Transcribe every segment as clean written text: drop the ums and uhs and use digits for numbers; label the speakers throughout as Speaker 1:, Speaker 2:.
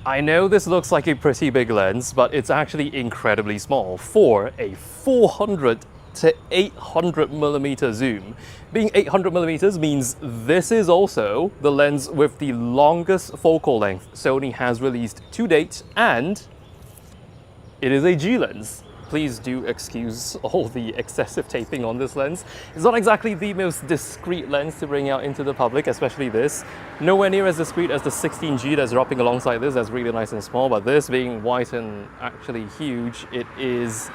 Speaker 1: I know this looks like a pretty big lens, but it's actually incredibly small for a 400-800mm zoom. Being 800mm means this is also the lens with the longest focal length Sony has released to date, and it is a G lens. Please do excuse all the excessive taping on this lens. It's not exactly the most discreet lens to bring out into the public, especially this. Nowhere near as discreet as the 16G that's dropping alongside this, that's really nice and small, but this being white and actually huge, it is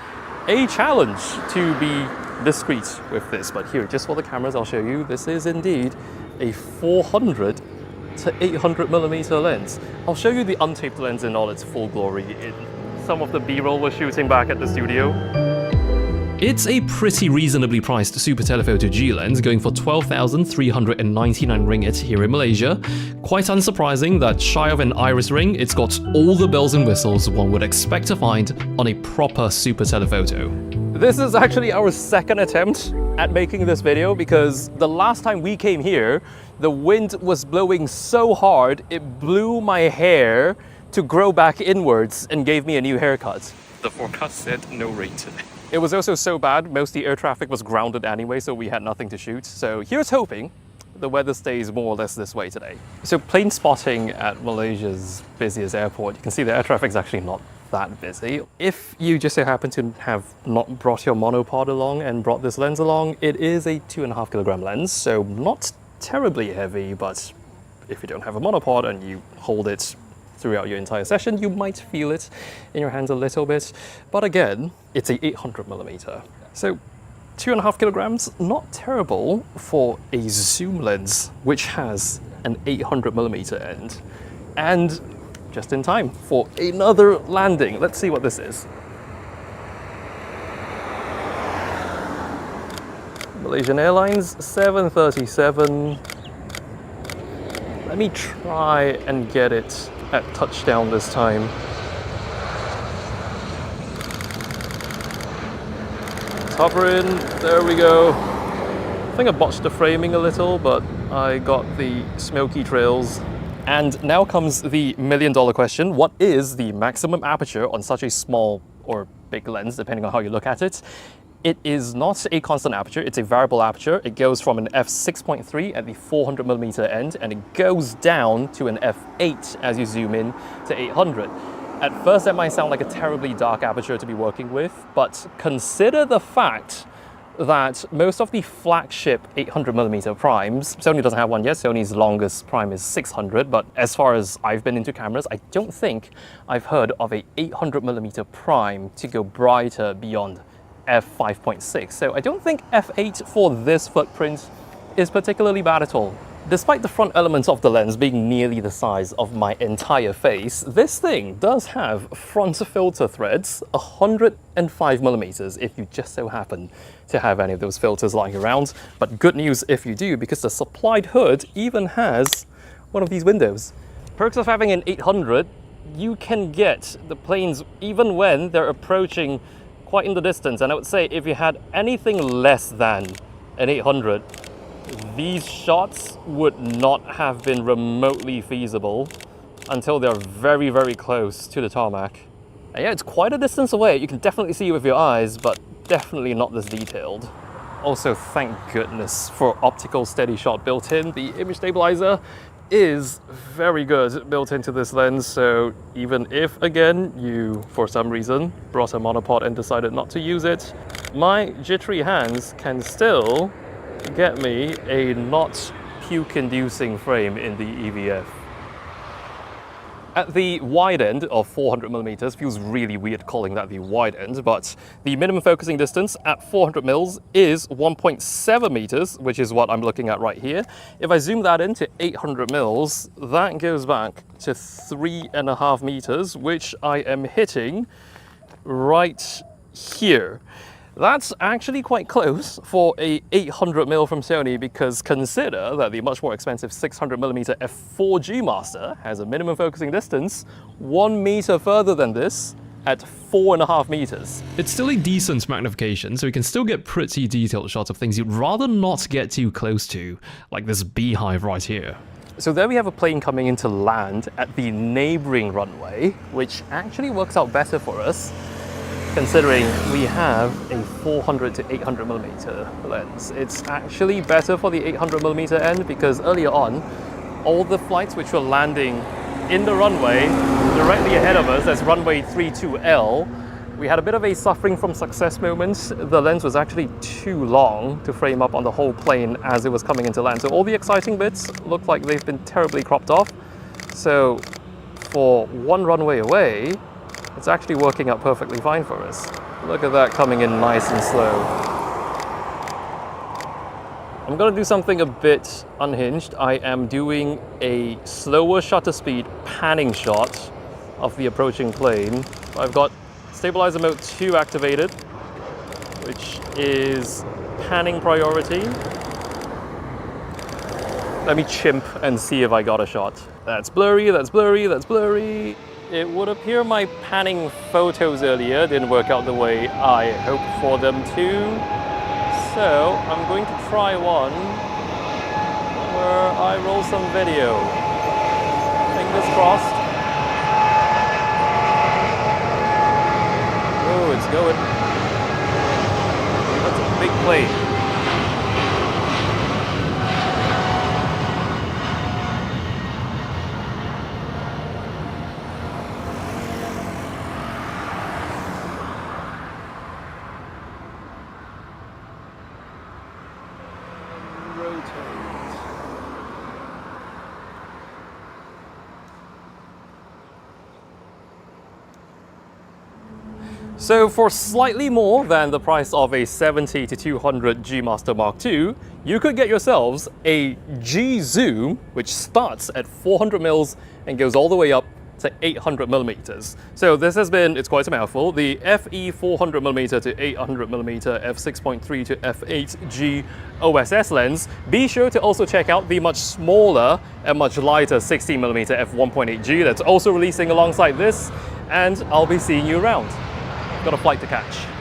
Speaker 1: a challenge to be discreet with this. But here, just for the cameras, I'll show you, this is indeed a 400-800mm lens. I'll show you the untaped lens in all its full glory in some of the B-roll we're shooting back at the studio. It's a pretty reasonably priced super telephoto G lens, going for 12,399 ringgit here in Malaysia. Quite unsurprising that shy of an iris ring, it's got all the bells and whistles one would expect to find on a proper super telephoto. This is actually our second attempt at making this video, because the last time we came here, the wind was blowing so hard it blew my hair to grow back inwards and gave me a new haircut. The forecast said no rain today. It was also so bad, most of the air traffic was grounded anyway, so we had nothing to shoot. So here's hoping the weather stays more or less this way today. So plane spotting at Malaysia's busiest airport, you can see the air traffic's actually not that busy. If you just so happen to have not brought your monopod along and brought this lens along, it is a 2.5 kilogram lens, so not terribly heavy, but if you don't have a monopod and you hold it throughout your entire session, you might feel it in your hands a little bit. But again, it's a 800mm. So 2.5 kilograms, not terrible for a zoom lens, which has an 800mm end. And just in time for another landing. Let's see what this is. Malaysian Airlines 737. Let me try and get it at touchdown this time. It's hovering, there we go. I think I botched the framing a little, but I got the smoky trails. And now comes the million-dollar question. What is the maximum aperture on such a small or big lens, depending on how you look at it? It is not a constant aperture, it's a variable aperture. It goes from an F6.3 at the 400mm end, and it goes down to an F8 as you zoom in to 800. At first that might sound like a terribly dark aperture to be working with, but consider the fact that most of the flagship 800mm primes, Sony doesn't have one yet, Sony's longest prime is 600, but as far as I've been into cameras, I don't think I've heard of a 800mm prime to go brighter beyond F5.6, so I don't think F8 for this footprint is particularly bad at all. Despite the front elements of the lens being nearly the size of my entire face, this thing does have front filter threads, 105mm if you just so happen to have any of those filters lying around. But good news if you do, because the supplied hood even has one of these windows. Perks of having an 800, you can get the planes even when they're approaching quite in the distance, and I would say if you had anything less than an 800, these shots would not have been remotely feasible until they're very, very close to the tarmac. And yeah, it's quite a distance away. You can definitely see it with your eyes, but definitely not this detailed. Also, thank goodness for optical steady shot built in. The image stabilizer is very good built into this lens, so even if, again, you, for some reason, brought a monopod and decided not to use it, my jittery hands can still get me a not puke-inducing frame in the EVF. At the wide end of 400mm, feels really weird calling that the wide end, but the minimum focusing distance at 400mm is 1.7 meters, which is what I'm looking at right here. If I zoom that into 800mm, that goes back to 3.5 meters, which I am hitting right here. That's actually quite close for a 800mm from Sony, because consider that the much more expensive 600mm f4G Master has a minimum focusing distance 1 meter further than this at 4.5 meters. It's still a decent magnification, so you can still get pretty detailed shots of things you'd rather not get too close to, like this beehive right here. So there we have a plane coming into land at the neighboring runway, which actually works out better for us, considering we have a 400-800mm lens. It's actually better for the 800mm end because earlier on, all the flights which were landing in the runway directly ahead of us, that's runway 32L, we had a bit of a suffering from success moments. The lens was actually too long to frame up on the whole plane as it was coming into land. So all the exciting bits look like they've been terribly cropped off. So for one runway away, it's actually working out perfectly fine for us. Look at that coming in nice and slow. I'm gonna do something a bit unhinged. I am doing a slower shutter speed panning shot of the approaching plane. I've got stabilizer mode 2 activated, which is panning priority. Let me chimp and see if I got a shot. That's blurry, that's blurry, that's blurry. It would appear my panning photos earlier didn't work out the way I hoped for them to. So I'm going to try one where I roll some video. Fingers crossed. Oh, it's going. That's a big plane. So for slightly more than the price of a 70-200 G Master Mark II, you could get yourselves a G Zoom, which starts at 400mm and goes all the way up to 800mm. So this has been, it's quite a mouthful, the FE 400mm to 800mm F6.3-8 G OSS lens. Be sure to also check out the much smaller and much lighter 16mm f1.8 G that's also releasing alongside this, and I'll be seeing you around. Got a flight to catch.